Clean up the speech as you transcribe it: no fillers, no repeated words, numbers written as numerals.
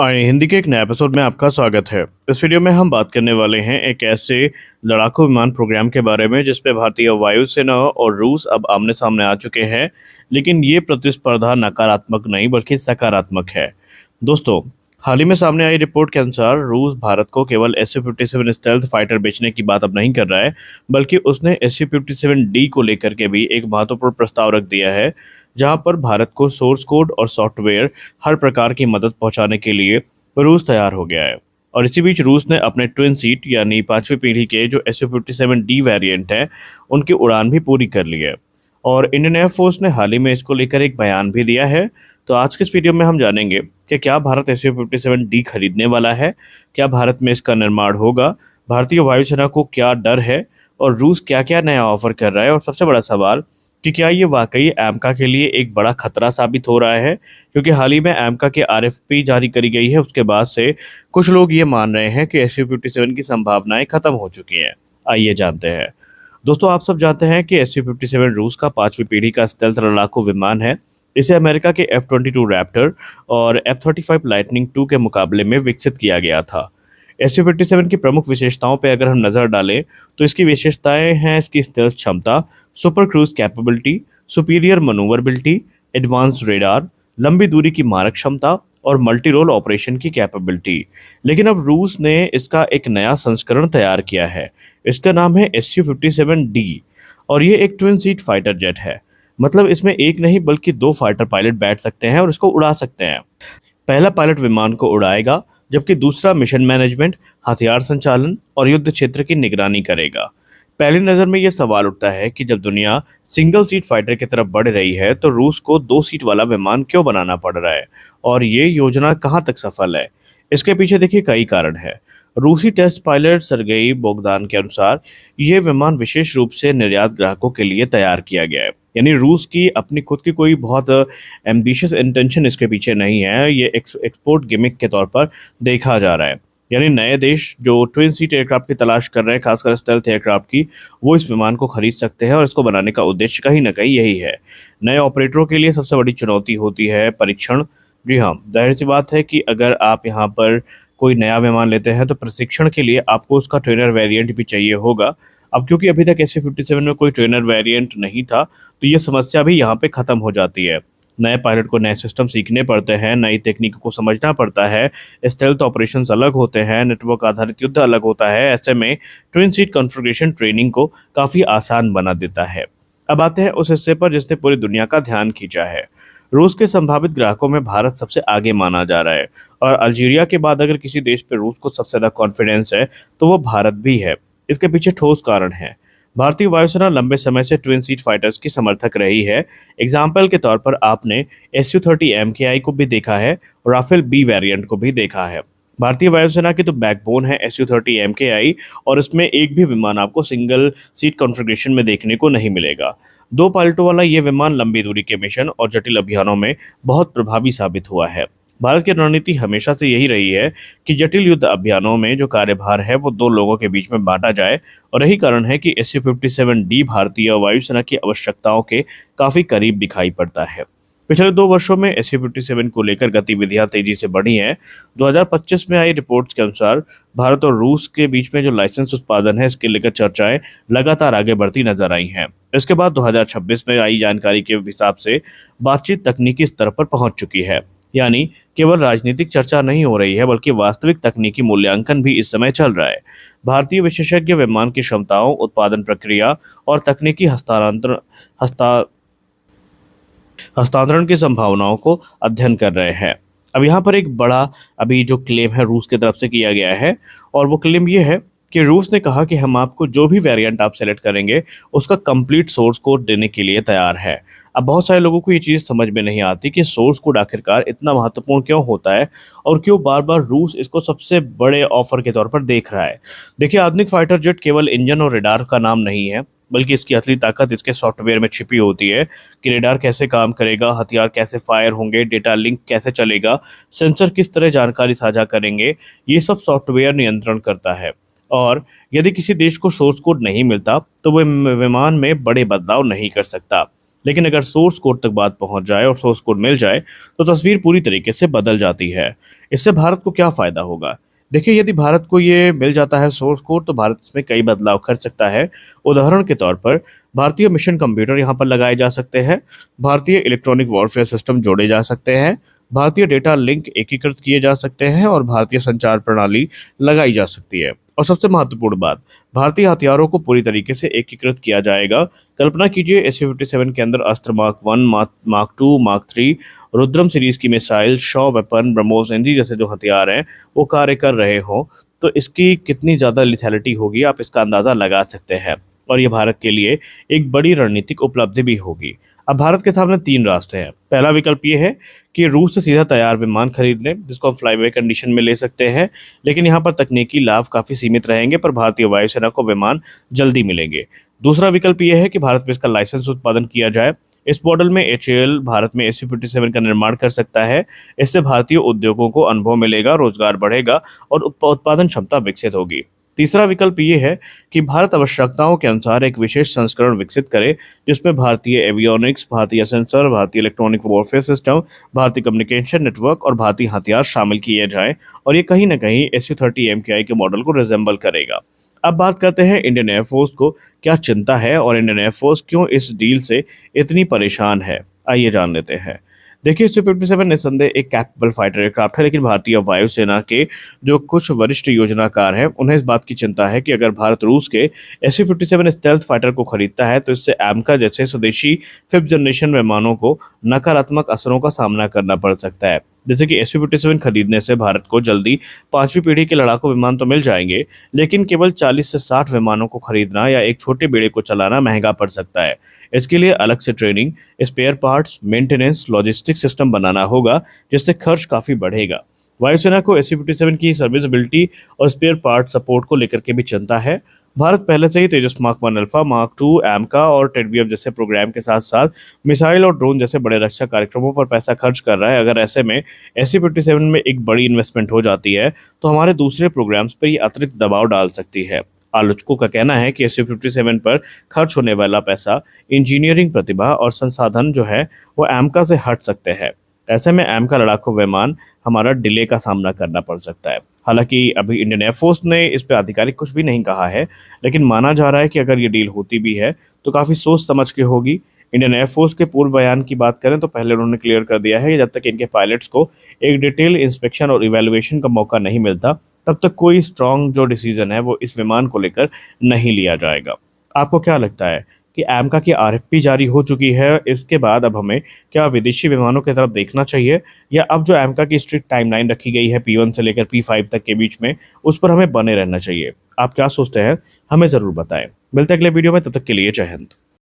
हिंदी के एक नए एपिसोड में आपका स्वागत है। इस वीडियो में हम बात करने वाले हैं एक ऐसे लड़ाकू विमान प्रोग्राम के बारे में जिस पे भारतीय वायुसेना और रूस अब आमने सामने आ चुके हैं। लेकिन ये प्रतिस्पर्धा नकारात्मक नहीं बल्कि सकारात्मक है। दोस्तों, हाल ही में सामने आई रिपोर्ट के अनुसार रूस भारत को केवल SU-57 स्टेल्थ फाइटर बेचने की बात अब नहीं कर रहा है, बल्कि उसने SU-57D को लेकर के भी एक महत्वपूर्ण प्रस्ताव रख दिया है, जहां पर भारत को सोर्स कोड और सॉफ्टवेयर हर प्रकार की मदद पहुंचाने के लिए रूस तैयार हो गया है। और इसी बीच रूस ने अपने ट्विन सीट यानी पांचवी पीढ़ी के जो SU-57D वेरिएंट है उनकी उड़ान भी पूरी कर ली है। और इंडियन एयरफोर्स ने हाल ही में इसको लेकर एक बयान भी दिया है। तो आज के इस वीडियो में हम जानेंगे कि क्या भारत SU-57D खरीदने वाला है, क्या भारत में इसका निर्माण होगा, भारतीय वायुसेना को क्या डर है और रूस क्या क्या नया ऑफर कर रहा है, और सबसे बड़ा सवाल कि क्या ये वाकई एमका के लिए एक बड़ा खतरा साबित हो रहा है, क्योंकि हाल ही में एमका के RFP जारी करी गई है। उसके बाद से कुछ लोग ये मान रहे हैं कि SU-57 की संभावनाएं खत्म हो चुकी हैं। आइए जानते हैं। दोस्तों, आप सब जानते हैं कि SU-57 रूस का पांचवी पीढ़ी का स्टेल्थ लड़ाकू विमान है। इसे अमेरिका के F-22 रैप्टर और F-35 लाइटनिंग II के मुकाबले में विकसित किया गया था। SU-57 की प्रमुख विशेषताओं पर अगर हम नज़र डालें तो इसकी विशेषताएं हैं इसकी स्टेल्थ क्षमता, super cruise capability, superior manoeuvrability, advance radar, लंबी दूरी की मारक क्षमता और मल्टी रोल ऑपरेशन की कैपेबिलिटी। लेकिन अब रूस ने इसका एक नया संस्करण तैयार किया है। इसका नाम है SU-57D और ये एक ट्विन सीट फाइटर जेट है। मतलब इसमें एक नहीं बल्कि दो फाइटर पायलट बैठ सकते हैं और इसको उड़ा सकते हैं। पहला पायलट विमान को उड़ाएगा, जबकि दूसरा मिशन मैनेजमेंट, हथियार संचालन और युद्ध क्षेत्र की निगरानी करेगा। पहली नज़र में यह सवाल उठता है कि जब दुनिया सिंगल सीट फाइटर की तरफ बढ़ रही है तो रूस को दो सीट वाला विमान क्यों बनाना पड़ रहा है, और ये योजना कहाँ तक सफल है। इसके पीछे देखिए कई कारण है। रूसी टेस्ट पायलट सरगेई बोगदान के अनुसार ये विमान विशेष रूप से निर्यात ग्राहकों के लिए तैयार किया गया है। यानी रूस की अपनी खुद की कोई बहुत एम्बिशियस इंटेंशन इसके पीछे नहीं है। ये एक्सपोर्ट गिमिक के तौर पर देखा जा रहा है। यानी नए देश जो ट्विन सीट एयरक्राफ्ट की तलाश कर रहे हैं, खासकर स्टेल्थ एयरक्राफ्ट की, वो इस विमान को खरीद सकते हैं और इसको बनाने का उद्देश्य कहीं ना कहीं यही है। नए ऑपरेटरों के लिए सबसे बड़ी चुनौती होती है परीक्षण। जी हाँ, जाहिर सी बात है कि अगर आप यहाँ पर कोई नया विमान लेते हैं तो प्रशिक्षण के लिए आपको उसका ट्रेनर वेरिएंट भी चाहिए होगा। अब क्योंकि अभी तक SU-57 में कोई ट्रेनर वेरिएंट नहीं था, तो ये समस्या भी यहाँ पे ख़त्म हो जाती है। नए पायलट को नए सिस्टम सीखने पड़ते हैं, नई तकनीक को समझना पड़ता है, स्टेल्थ ऑपरेशंस अलग होते हैं, नेटवर्क आधारित युद्ध अलग होता है। ऐसे में ट्विन सीट कॉन्फ़िगरेशन ट्रेनिंग को काफ़ी आसान बना देता है। अब आते हैं उस हिस्से पर जिसने पूरी दुनिया का ध्यान खींचा है। रूस के संभावित ग्राहकों में भारत सबसे आगे माना जा रहा है, और अल्जीरिया के बाद अगर किसी देश पर रूस को सबसे ज़्यादा कॉन्फिडेंस है तो वो भारत भी है। इसके पीछे ठोस कारण है। भारतीय वायुसेना लंबे समय से ट्विन सीट फाइटर्स की समर्थक रही है। एग्जाम्पल के तौर पर आपने SU-30 MKI को भी देखा है और राफेल B वेरिएंट को भी देखा है। भारतीय वायुसेना की तो बैकबोन है SU-30 MKI, और इसमें एक भी विमान आपको सिंगल सीट कॉन्फ़िगरेशन में देखने को नहीं मिलेगा। दो पायलटों वाला ये विमान लंबी दूरी के मिशन और जटिल अभियानों में बहुत प्रभावी साबित हुआ है। भारत की रणनीति हमेशा से यही रही है कि जटिल युद्ध अभियानों में जो कार्यभार है वो दो लोगों के बीच में बांटा जाए, और यही कारण है कि SU-57D भारतीय वायुसेना की आवश्यकताओं के काफ़ी करीब दिखाई पड़ता है। पिछले 2 वर्षों में SU-57 को लेकर गतिविधियां तेजी से बढ़ी हैं। 2025 में आई रिपोर्ट्स के अनुसार भारत और रूस के बीच में जो लाइसेंस उत्पादन है, इसके लेकर चर्चाएं लगातार आगे बढ़ती नजर आई हैं। इसके बाद 2026 में आई जानकारी के हिसाब से बातचीत तकनीकी स्तर पर पहुंच चुकी है। यानी केवल राजनीतिक चर्चा नहीं हो रही है, बल्कि वास्तविक तकनीकी मूल्यांकन भी इस समय चल रहा है। भारतीय विशेषज्ञ विमान की क्षमताओं, उत्पादन प्रक्रिया और तकनीकी हस्तांतरण की संभावनाओं को अध्ययन कर रहे हैं। अब यहाँ पर एक बड़ा अभी जो क्लेम है रूस की तरफ से किया गया है, और वो क्लेम ये है कि रूस ने कहा कि हम आपको जो भी वेरिएंट आप सेलेक्ट करेंगे उसका कंप्लीट सोर्स कोड देने के लिए तैयार है। अब बहुत सारे लोगों को ये चीज़ समझ में नहीं आती कि सोर्स कोड आखिरकार इतना महत्वपूर्ण क्यों होता है, और क्यों बार बार रूस इसको सबसे बड़े ऑफर के तौर पर देख रहा है। देखिए, आधुनिक फाइटर जेट केवल इंजन और रडार का नाम नहीं है, बल्कि इसकी असली ताकत इसके सॉफ्टवेयर में छिपी होती है कि रडार कैसे काम करेगा, हथियार कैसे फायर होंगे, डेटा लिंक कैसे चलेगा, सेंसर किस तरह जानकारी साझा करेंगे। ये सब सॉफ्टवेयर नियंत्रण करता है, और यदि किसी देश को सोर्स कोड नहीं मिलता तो वह विमान में बड़े बदलाव नहीं कर सकता। लेकिन अगर सोर्स कोड तक बात पहुंच जाए और सोर्स कोड मिल जाए तो तस्वीर पूरी तरीके से बदल जाती है। इससे भारत को क्या फायदा होगा? देखिए, यदि भारत को ये मिल जाता है सोर्स कोड तो भारत इसमें कई बदलाव कर सकता है। उदाहरण के तौर पर भारतीय मिशन कंप्यूटर यहाँ पर लगाए जा सकते हैं, भारतीय इलेक्ट्रॉनिक वॉरफेयर सिस्टम जोड़े जा सकते हैं, भारतीय डेटा लिंक एकीकृत किए जा सकते हैं और भारतीय संचार प्रणाली लगाई जा सकती है। और सबसे महत्वपूर्ण बात, भारतीय हथियारों को पूरी तरीके से एकीकृत किया जाएगा। कल्पना कीजिए SU-57 के अंदर Astra mark 1, mark 2, mark 3, Rudram series की मिसाइल, शॉ वेपन, ब्रह्मोस एनजी जैसे जो हथियार हैं वो कार्य कर रहे हों, तो इसकी कितनी ज़्यादा लिथैलिटी होगी आप इसका अंदाज़ा लगा सकते हैं। और ये भारत के लिए एक बड़ी रणनीतिक उपलब्धि भी होगी। अब भारत के सामने 3 रास्ते हैं। पहला विकल्प ये है कि रूस से सीधा तैयार विमान खरीद लें, जिसको हम फ्लाई बाय कंडीशन में ले सकते हैं, लेकिन यहाँ पर तकनीकी लाभ काफ़ी सीमित रहेंगे, पर भारतीय वायुसेना को विमान जल्दी मिलेंगे। दूसरा विकल्प ये है कि भारत में इसका लाइसेंस उत्पादन किया जाए। इस मॉडल में HAL भारत में SU-57 का निर्माण कर सकता है। इससे भारतीय उद्योगों को अनुभव मिलेगा, रोजगार बढ़ेगा और उत्पादन क्षमता विकसित होगी। तीसरा विकल्प ये है कि भारत आवश्यकताओं के अनुसार एक विशेष संस्करण विकसित करे, जिसमें भारतीय एवियोनिक्स, भारतीय सेंसर, भारतीय इलेक्ट्रॉनिक वॉरफेयर सिस्टम, भारतीय कम्युनिकेशन नेटवर्क और भारतीय हथियार शामिल किए जाएं और ये कहीं न कहीं SU-30 MKI के मॉडल को रिजेंबल करेगा। अब बात करते हैं इंडियन एयरफोर्स को क्या चिंता है और इंडियन एयरफोर्स क्यों इस डील से इतनी परेशान है। आइए जान लेते हैं। देखिए, SU-57 निस्संदेह एक कैपेबल फाइटर एयरक्राफ्ट है, लेकिन भारतीय वायुसेना के जो कुछ वरिष्ठ योजनाकार हैं उन्हें इस बात की चिंता है कि अगर भारत रूस के SU-57 स्टेल्थ फाइटर को खरीदता है तो इससे AMCA जैसे स्वदेशी 5th जनरेशन विमानों को नकारात्मक असरों का सामना करना पड़ सकता है। जैसे कि SU-57 खरीदने से भारत को जल्दी 5वीं पीढ़ी के लड़ाकू विमान तो मिल जाएंगे, लेकिन केवल 40 से 60 विमानों को खरीदना या एक छोटे बेड़े को चलाना महंगा पड़ सकता है। इसके लिए अलग से training, spare parts, maintenance, logistic system बनाना होगा, जिससे खर्च काफ़ी बढ़ेगा। वायुसेना को SU-57 की सर्विसबिलिटी और स्पेयर पार्ट सपोर्ट को लेकर के भी चिंता है। भारत पहले से ही तेजस मार्क 1 अल्फा, मार्क 2, AMCA और टेडबीएफ जैसे प्रोग्राम के साथ साथ मिसाइल और ड्रोन जैसे बड़े रक्षा कार्यक्रमों पर पैसा खर्च कर रहा है। अगर ऐसे में SU-57 में एक बड़ी इन्वेस्टमेंट हो जाती है तो हमारे दूसरे प्रोग्राम्स पर ये अतिरिक्त दबाव डाल सकती है। आलोचकों का कहना है कि SU-57 पर खर्च होने वाला पैसा इंजीनियरिंग प्रतिभा और संसाधन जो है वो AMCA से हट सकते हैं। ऐसे में AMCA लड़ाकू विमान हमारा डिले का सामना करना पड़ सकता है। हालांकि अभी इंडियन एयरफोर्स ने इस पर आधिकारिक कुछ भी नहीं कहा है, लेकिन माना जा रहा है कि अगर ये डील होती भी है तो काफ़ी सोच समझ के होगी। इंडियन एयरफोर्स के पूर्व बयान की बात करें तो पहले उन्होंने क्लियर कर दिया है कि जब तक इनके पायलट्स को एक डिटेल इंस्पेक्शन और इवैल्यूएशन का मौका नहीं मिलता, तब तक कोई स्ट्रॉन्ग जो डिसीजन है वो इस विमान को लेकर नहीं लिया जाएगा। आपको क्या लगता है कि AMCA की RFP जारी हो चुकी है, इसके बाद अब हमें क्या विदेशी विमानों की तरफ देखना चाहिए, या अब जो AMCA की स्ट्रिक्ट टाइमलाइन रखी गई है P1 से लेकर P5 तक के बीच में, उस पर हमें बने रहना चाहिए? आप क्या सोचते हैं, हमें ज़रूर बताएं। मिलते हैं अगले वीडियो में, तब तक के लिए जय हिंद।